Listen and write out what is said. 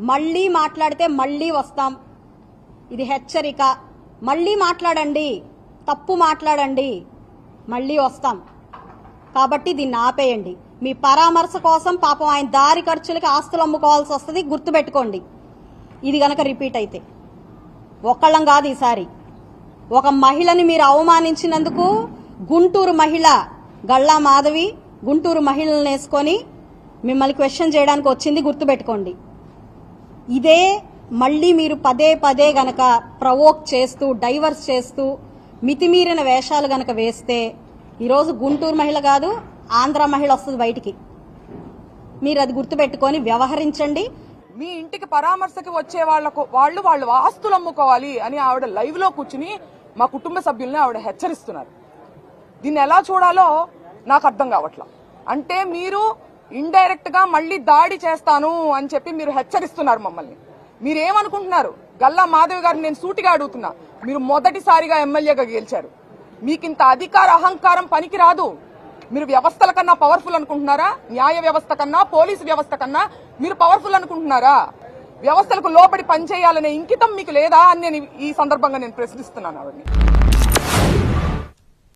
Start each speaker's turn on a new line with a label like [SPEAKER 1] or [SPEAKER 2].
[SPEAKER 1] మళ్ళీ మాట్లాడితే మళ్ళీ వస్తాం. ఇది హెచ్చరిక. మళ్ళీ మాట్లాడండి, తప్పు మాట్లాడండి, మళ్ళీ వస్తాం. కాబట్టి దీన్ని ఆపేయండి. మీ పరామర్శ కోసం పాపం ఆయన దారి ఖర్చులకి ఆస్తులు అమ్ముకోవాల్సి వస్తుంది, గుర్తుపెట్టుకోండి. ఇది గనక రిపీట్ అయితే ఒక్కళ్ళం కాదు. ఈసారి ఒక మహిళని మీరు అవమానించినందుకు గుంటూరు మహిళ గల్లా మాధవి గుంటూరు మహిళలను వేసుకొని మిమ్మల్ని క్వశ్చన్ చేయడానికి వచ్చింది, గుర్తుపెట్టుకోండి. ఇదే మళ్ళీ మీరు పదే పదే గనక ప్రవోక్ చేస్తూ డైవర్స్ చేస్తూ మితిమీరిన వేషాలు గనక వేస్తే ఈరోజు గుంటూరు మహిళ కాదు, ఆంధ్ర మహిళ వస్తుంది బయటికి. మీరు అది గుర్తుపెట్టుకొని వ్యవహరించండి.
[SPEAKER 2] మీ ఇంటికి పరామర్శకి వచ్చే వాళ్ళు ఆస్తులు అమ్ముకోవాలి అని ఆవిడ లైవ్ లో కూర్చుని మా కుటుంబ సభ్యుల్ని ఆవిడ హెచ్చరిస్తున్నారు. దీన్ని ఎలా చూడాలో నాకు అర్థం కావట్లా. అంటే మీరు ఇండైరెక్ట్ గా మళ్ళీ దాడి చేస్తాను అని చెప్పి మీరు హెచ్చరిస్తున్నారు మమ్మల్ని. మీరేమనుకుంటున్నారు? గల్లా మాధవి గారిని నేను సూటిగా అడుగుతున్నా, మీరు మొదటిసారిగా ఎమ్మెల్యేగా గెలిచారు. మీకింత అధికార అహంకారం పనికి రాదు. మీరు వ్యవస్థల కన్నా పవర్ఫుల్ అనుకుంటున్నారా? న్యాయ వ్యవస్థ కన్నా, పోలీసు వ్యవస్థ కన్నా మీరు పవర్ఫుల్ అనుకుంటున్నారా? వ్యవస్థలకు లోబడి పనిచేయాలనే ఇంకితం మీకు లేదా అని నేను ఈ సందర్భంగా నేను ప్రశ్నిస్తున్నాను ఆవిడని.